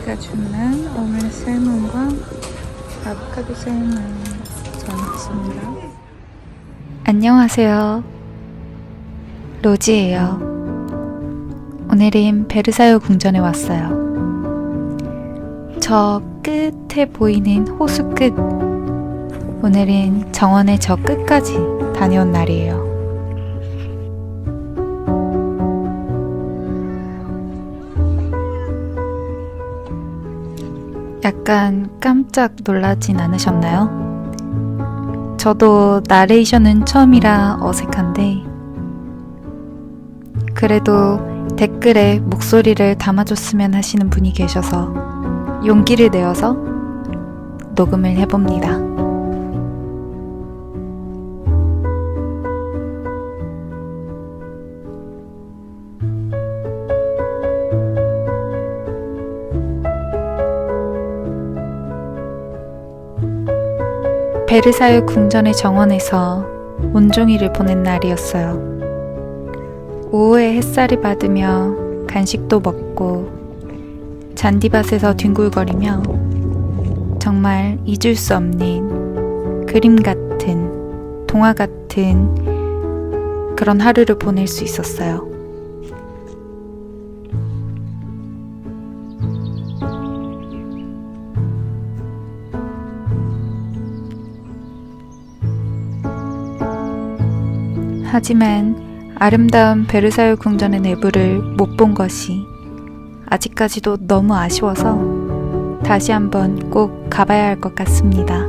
제가 주문한 오믈렛 살몬과 아보카도 살몬 전했습니다. 안녕하세요. 로지예요. 오늘은 베르사유 궁전에 왔어요. 저 끝에 보이는 호수 끝. 오늘은 정원의 저 끝까지 다녀온 날이에요. 약간 깜짝 놀라진 않으셨나요? 저도 나레이션은 처음이라 어색한데 그래도 댓글에 목소리를 담아줬으면 하시는 분이 계셔서 용기를 내어서 녹음을 해봅니다. 베르사유 궁전의 정원에서 온종일을 보낸 날이었어요. 오후에 햇살을 받으며 간식도 먹고 잔디밭에서 뒹굴거리며 정말 잊을 수 없는 그림 같은 동화 같은 그런 하루를 보낼 수 있었어요. 하지만 아름다운 베르사유 궁전의 내부를 못 본 것이 아직까지도 너무 아쉬워서 다시 한번 꼭 가봐야 할 것 같습니다.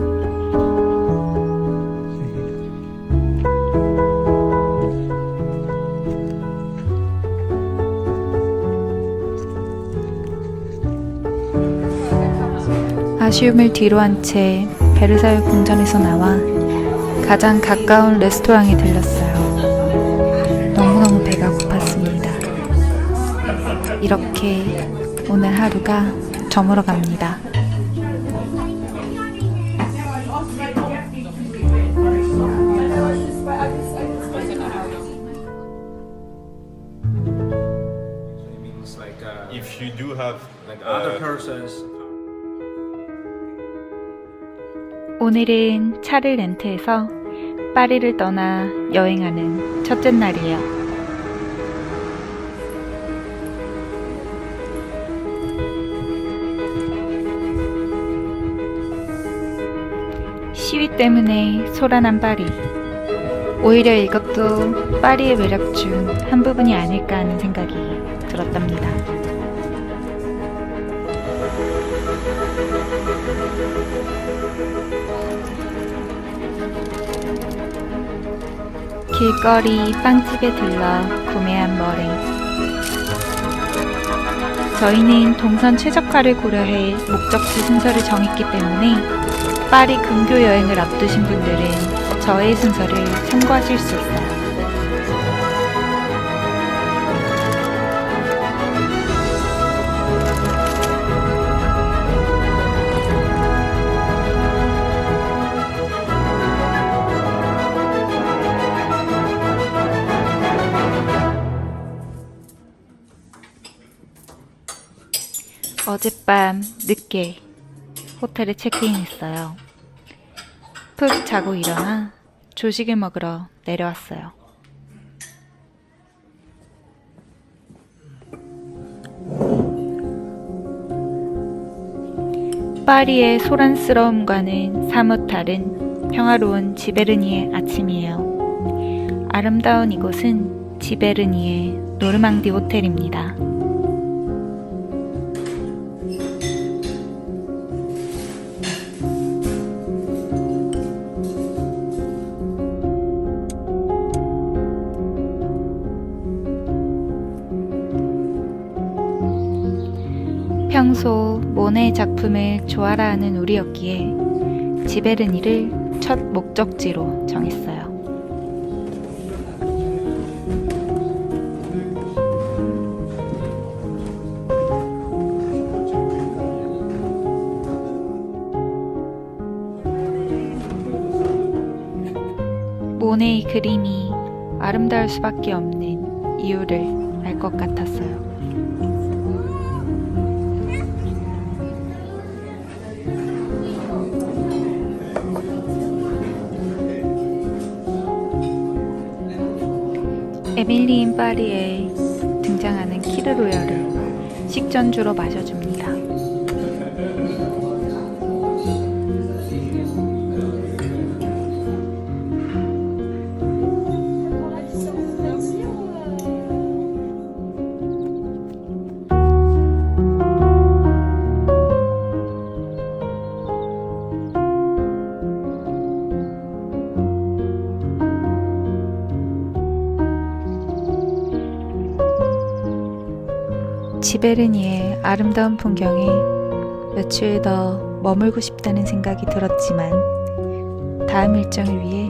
아쉬움을 뒤로한 채 베르사유 궁전에서 나와 가장 가까운 레스토랑에 들렸어요. 너무너무 배가 고팠습니다. 이렇게 오늘 하루가 저물어 갑니다. If you do have other persons. 오늘은 차를 렌트해서 파리를 떠나 여행하는 첫째 날이에요. 시위 때문에 소란한 파리. 오히려 이것도 파리의 매력 중 한 부분이 아닐까 하는 생각이 들었답니다. 길거리 빵집에 들러 구매한 머랭. 저희는 동선 최적화를 고려해 목적지 순서를 정했기 때문에 파리 근교 여행을 앞두신 분들은 저의 순서를 참고하실 수 있어요. 어젯밤 늦게 호텔에 체크인했어요. 푹 자고 일어나 조식을 먹으러 내려왔어요. 파리의 소란스러움과는 사뭇 다른 평화로운 지베르니의 아침이에요. 아름다운 이곳은 지베르니의 노르망디 호텔입니다. 평소 모네 작품을 좋아라 하는 우리였기에 지베르니를 첫 목적지로 정했어요. 모네의 그림이 아름다울 수밖에 없는 이유를 알 것 같았어요. 에밀리 인 파리에 등장하는 키르로열을 식전주로 마셔줍니다. 지베르니의 아름다운 풍경에 며칠 더 머물고 싶다는 생각이 들었지만 다음 일정을 위해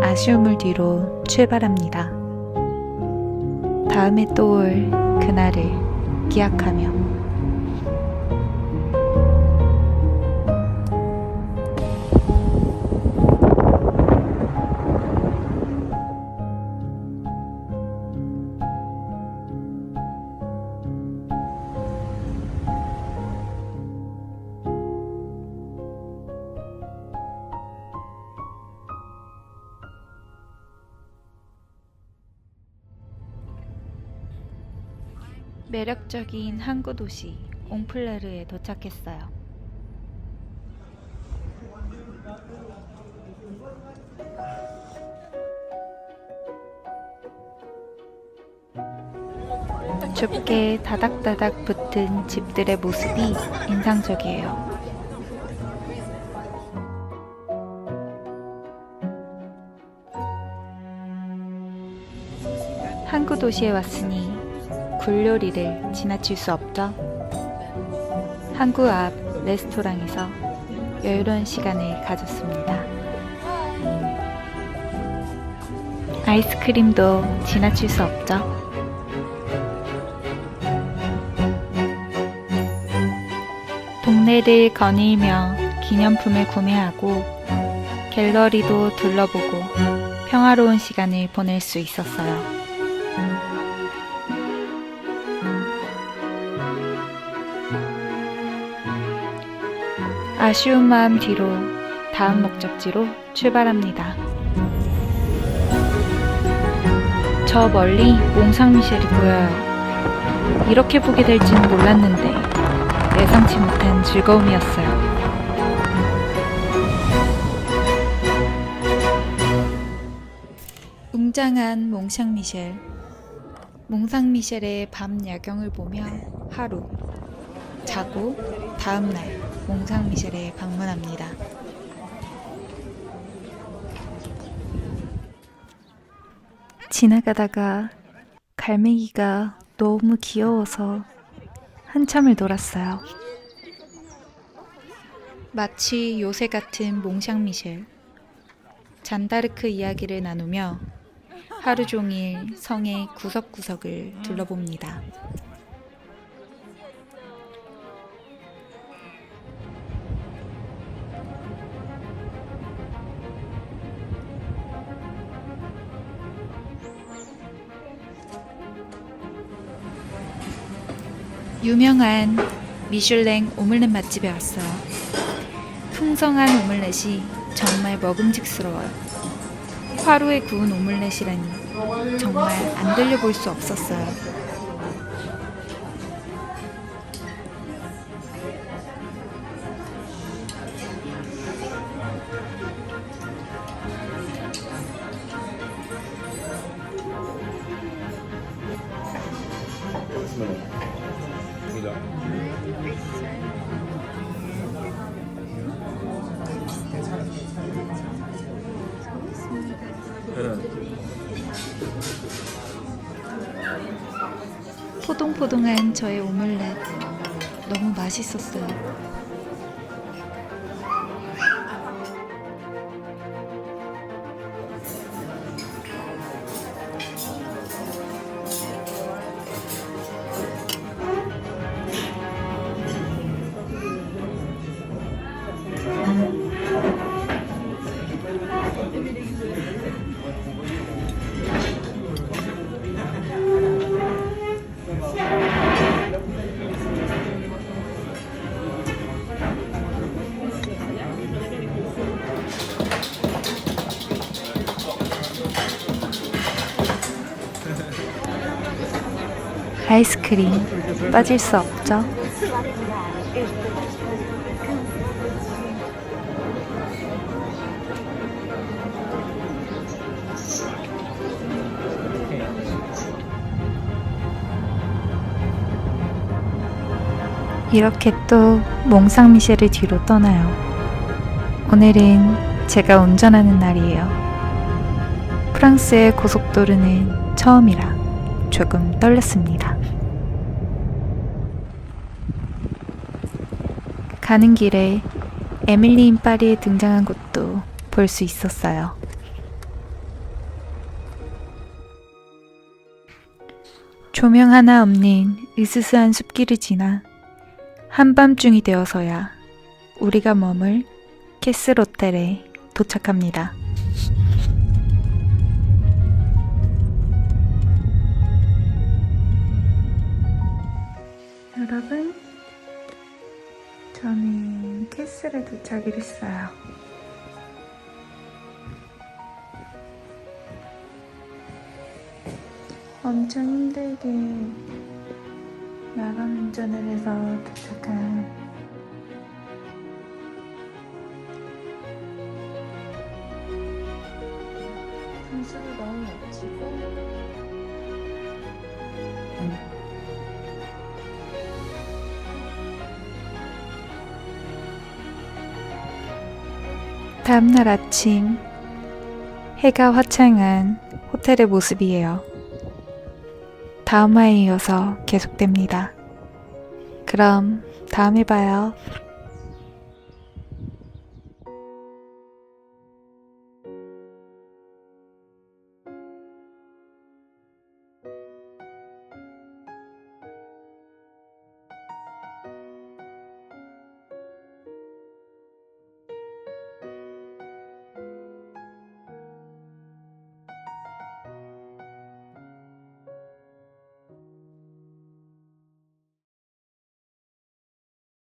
아쉬움을 뒤로 출발합니다. 다음에 또 올 그날을 기약하며 매력적인 항구 도시 옹플레르에 도착했어요. 좁게 다닥다닥 붙은 집들의 모습이 인상적이에요. 항구 도시에 왔으니 굴요리를 지나칠 수 없죠. 항구 앞 레스토랑에서 여유로운 시간을 가졌습니다. 아이스크림도 지나칠 수 없죠. 동네를 거닐며 기념품을 구매하고 갤러리도 둘러보고 평화로운 시간을 보낼 수 있었어요. 아쉬운 마음 뒤로 다음 목적지로 출발합니다. 저 멀리 몽상미셸이 보여요. 이렇게 보게 될지는 몰랐는데 예상치 못한 즐거움이었어요. 웅장한 몽상미셸. 몽상미셸의 밤 야경을 보며 하루 자고 다음날 몽상미셸에 방문합니다. 지나가다가 갈매기가 너무 귀여워서 한참을 놀았어요. 마치 요새 같은 몽샹미셸. 잔다르크 이야기를 나누며 하루 종일 성의 구석구석을 둘러봅니다. 유명한 미슐랭 오믈렛 맛집에 왔어요. 풍성한 오믈렛이 정말 먹음직스러워요. 화로에 구운 오믈렛이라니 정말 안 들려볼 수 없었어요. 마시멜로. 여기다. 포동포동한 저의 오믈렛 너무 맛있었어요. 아이스크림 빠질 수 없죠. 이렇게 또 몽상미셸을 뒤로 떠나요. 오늘은 제가 운전하는 날이에요. 프랑스의 고속도로는 처음이라 조금 떨렸습니다. 가는 길에 에밀리 인 파리에 등장한 곳도 볼 수 있었어요. 조명 하나 없는 으스스한 숲길을 지나 한밤중이 되어서야 우리가 머물 캐슬 호텔에 도착합니다. 여러분, 저는 캐슬에 도착을 했어요. 엄청 힘들게 야간 운전을 해서 도착한 분수도 너무 멋지고 다음날 아침 해가 화창한 호텔의 모습이에요. 다음화에 이어서 계속됩니다. 그럼 다음에 봐요.